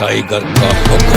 Tiger का हुक्म।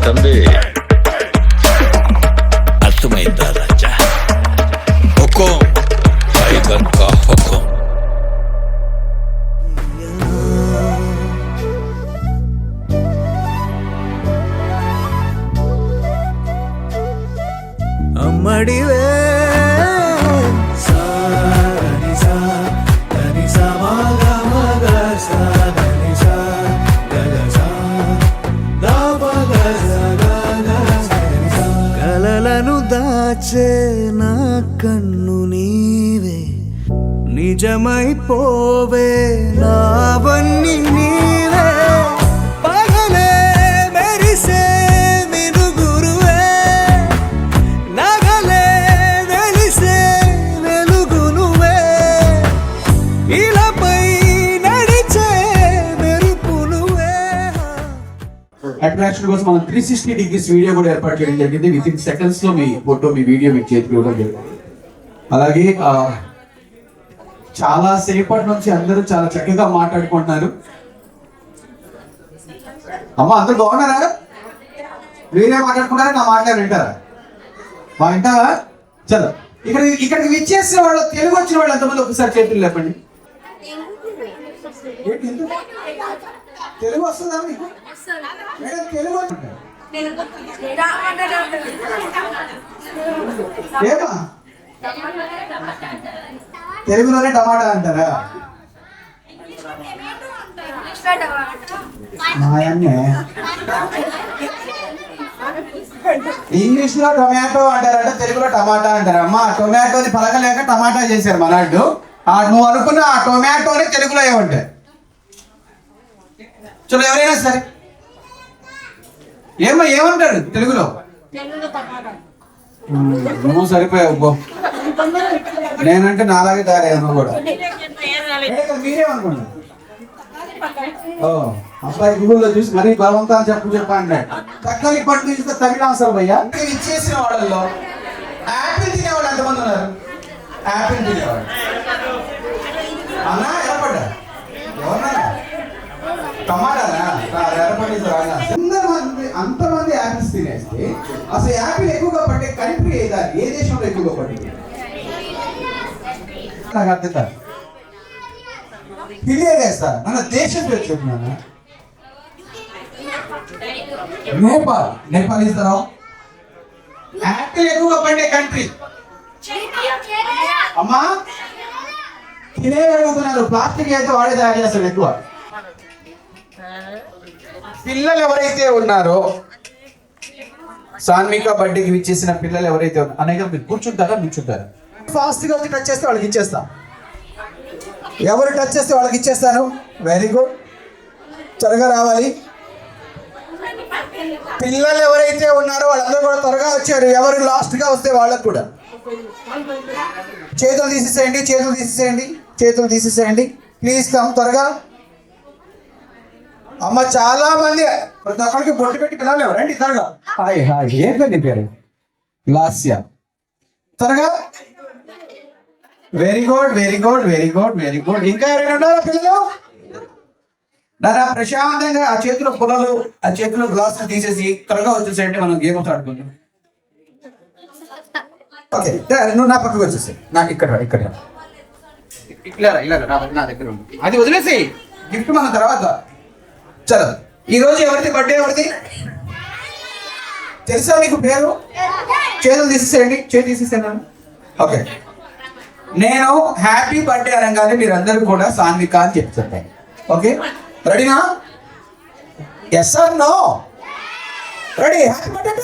तंबी अर्थमैंदा राजा हुक्म टाइगर का हुक्म। అమ్మడివే కలలను దాచే నా కన్ను నీవే, నిజమైపోవే నావన్నీ నీవే. పగలే మెరిసే మినుగురువే, నగలే వెలిసే వెలుగునువే, ఇలాపై నడిచే మెరుపునువే. అట్రాక్షన్ కోసం మనం 360 డిగ్రీస్ వీడియో కూడా ఏర్పాటు చేయడం జరిగింది. విత్ ఇన్ సెకండ్స్ లో మీ ఫోటో మీ వీడియో మీకు చేతికి ఇవ్వడం జరిగింది. అలాగే చాలా సేపటి నుంచి అందరూ చాలా చక్కగా మాట్లాడుకుంటున్నారు. అమ్మ అందరు బాగున్నారా? మీరే మాట్లాడుకుంటారా? నా మాట్లాడి వింటారా? మా వింటారా? చలో ఇక్కడికి విచ్చేసిన వాళ్ళు, తెలుగు వచ్చిన వాళ్ళు ఎంతమంది ఒకసారి చేతులు లేపండి. తెలుగు వస్తుందా మీకు? మేడం తెలుగు ఏమా తెలుగులోనే టమాటా అంటారా? ఇంగ్లీష్ లో టొమాటో అంటారంట, తెలుగులో టమాటా అంటారు. అమ్మా టొమాటోని పలకలేక టమాటా చేశారు మనాడు. నువ్వు అనుకున్న ఆ టొమాటోని తెలుగులో ఏమంటారు? చలో ఎవరైనా సరే ఏమంటాడు తెలుగులో? నువ్వు సరిపోయావు. నేనంటే నాలాగే తయారయ్యాను కూడా. మీరేమనుకున్నాను అబ్బాయి గూగుల్లో చూసి మరీ బలవంతా చెప్పండి. తక్కలి పట్టు చూస్తే తమిళ అవసరం భయ్యా. ఇచ్చేసిన వాళ్ళల్లో యాపిల్ తినేవాళ్ళు ఎంతమంది ఉన్నారు? యాపిల్ తినేవాళ్ళు అన్నా ఎరపడ్డా ఎవరన్నా? టమాటానా? అంతమంది యాపిల్స్ తినేస్తే అసలు యాపిల్ ఎక్కువగా పట్టే కంట్రీ ఏదా? ఏ దేశంలో ఎక్కువగా పట్టింది? నాకు అర్థం కాదు. తెలియజేస్తా మన దేశం పేరు చెప్తున్నాను. నేపాల్ ఇస్తారా? యాపిల్ ఎక్కువగా పట్టే కంట్రీ అమ్మా. తినే అడుగుతున్నారు. ప్లాస్టిక్ అయితే వాడే తయారు చేస్తారు ఎక్కువ. పిల్లలు ఎవరైతే ఉన్నారో, సాన్విక బర్త్డేకి విచ్చేసిన పిల్లలు ఎవరైతే ఉన్నారో, అనేక మీరు కూర్చుంటారా నిల్చుంటారా? ఫాస్ట్గా వచ్చి టచ్ చేస్తే వాళ్ళకి ఇచ్చేస్తాం. ఎవరు టచ్ చేస్తే వాళ్ళకి ఇచ్చేస్తాను. వెరీ గుడ్, త్వరగా రావాలి. పిల్లలు ఎవరైతే ఉన్నారో వాళ్ళందరూ కూడా త్వరగా వచ్చారు. ఎవరు లాస్ట్గా వస్తే వాళ్ళకు కూడా చేతులు తీసేసేయండి. ప్లీజ్ కమ్ త్వరగా. అమ్మ చాలా మంది ప్రతి ఒక్కరికి బొట్టు పెట్టి పిల్లలు రండి త్వరగా. హాయ్ ఏం పేరు? లాస్య. త్వరగా. Very good. ఇంకా ఎవరైనా ఉన్నారా పిల్లలు? నారా ప్రశాంతంగా ఆ చేతిలో పొలాలు, ఆ చేతిలో గ్లాసులు తీసేసి త్వరగా వచ్చేసేయండి. మనం గేమ్ ఆడుకుంటాం. ఓకే, నువ్వు నా పక్కకు వచ్చేసి నాకు ఇక్కడ ఇలా నా దగ్గర ఉంది. అది వదిలేసి గిఫ్ట్ మన తర్వాత. చలో, ఈరోజు ఎవరిది బర్త్డే? ఎవరిది తెలుసా మీకు? పేరు చేతులు తీసేసేయండి. ఓకే, నేను హ్యాపీ బర్త్డే అనగానే మీరందరూ కూడా సాన్విక అని చెప్తాను. ఓకే, రెడీనా? Yes or no? Ready? Happy birthday.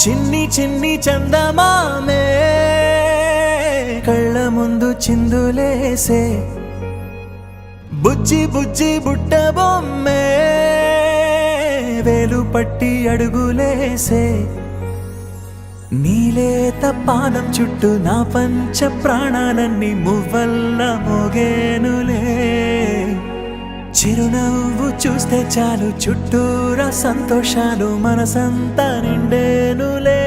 చిన్ని చిన్ని చందమామే కళ్ళ ముందు చిందులేసే బుజ్జి బుజ్జి బుట్ట బొమ్మే వేలు పట్టి అడుగులేసే నీలేత పాదం చుట్టూ నా పంచ ప్రాణాలన్నీ మువ్వల్ల మోగేనులే చిరునవ్వు చూస్తే చాలు చుట్టూరా సంతోషాలు మనసంతా నిండేనులే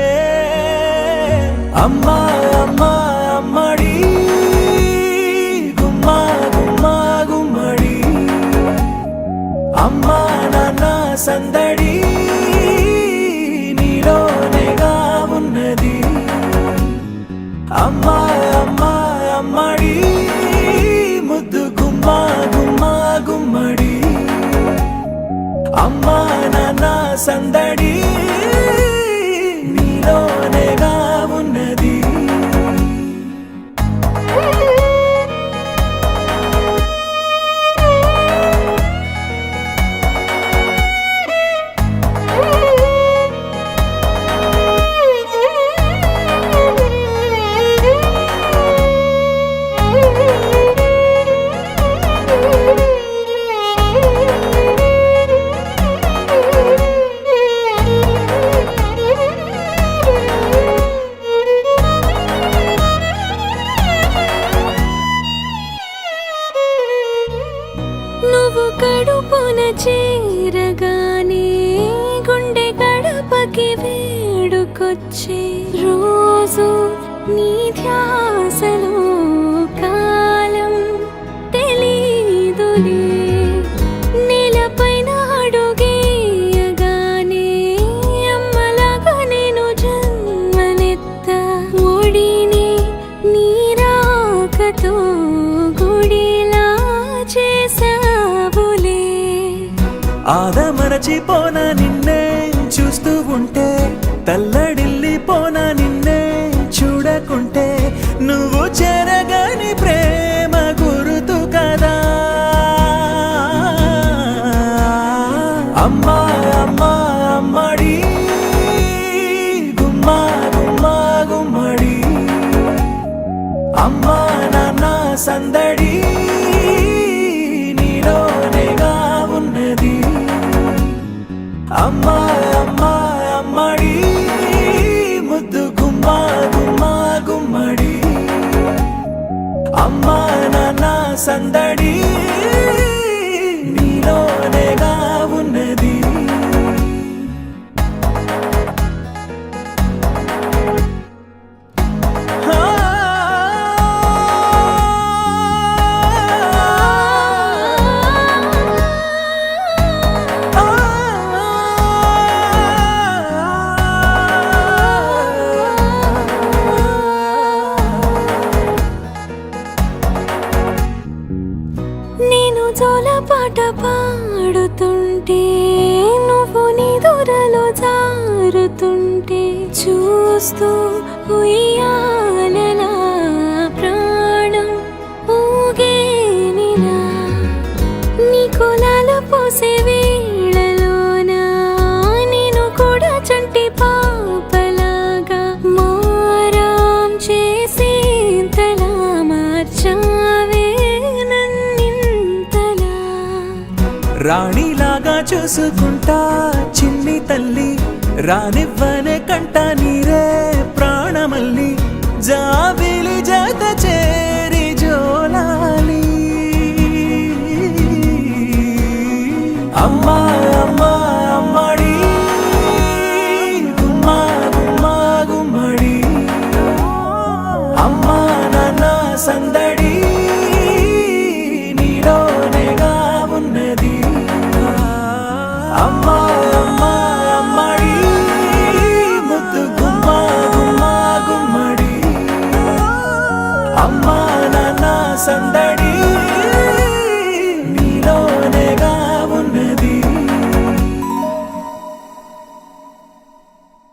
అమ్మా అమ్మా అమ్మడి గుమ్మా గుమ్మా గుమ్మడి అమ్మా నాన్న సందడి నీలోనేగా ఉన్నది అమ్మా అమ్మా అమ్మడి ముద్దు గుమ్మా గుమ్మా గుమ్మడి అమ్మా నాన్న సందడి నీలోనేగా ఉన్నది నువ్వు కడుపున చేరగానే గుండె గడపకి వేడుకొచ్చే రోజు నీ ధ్యాసలో కాలం తెలీదులే నేలపైన అడుగేయగానే అమ్మలాగా నేను జన్మనెత్త ఒడిని నీ రాకతో గుడిలా చేసావులే ఆదమరచిపోన నిన్నే చూస్తూ ఉంటే తల్లడిల్లిపోన నిన్నే చూడకుంటే నువ్వు చెరగని ప్రేమ గురుతు కదా అమ్మా అమ్మా అమ్మడి గుమ్మా గుమ్మా గుమ్మడి అమ్మా నాన్న సందడి నీలోనేగా ఉన్నది అమ్మా అమ్మా అమ్మడి ముద్దు గుమ్మా గుమ్మా గుమ్మడి అమ్మా నాన్న సందడి నీలోనేగా ఉన్నది నేను జోలపాట పాడుతుంటే నువ్వు నిదురలో జారుతుంటే చూస్తూ ఉయ్యాలలా ప్రాణం ఊగేనిలా నీ కులాల పోసే వేళలోన నేను కూడా చంటి పాపలాగా మారాం చేసేంతలా మార్చావే నన్నింతలా రాణిలాగా చూసుకుంటా చిన్ని తల్లి రానివ్వనే కంట నీరే ప్రాణమల్లి జాబిలి జత చేరి జోలాలి అమ్మా అమ్మా అమ్మడి గుమ్మా గుమ్మా గుమ్మడి అమ్మా నాన్న సందడి నీలోనేగా ఉన్నది అమ్మా అమ్మా అమ్మడి ముద్దు గుమ్మా గుమ్మా గుమ్మడి అమ్మా నాన్న సందడి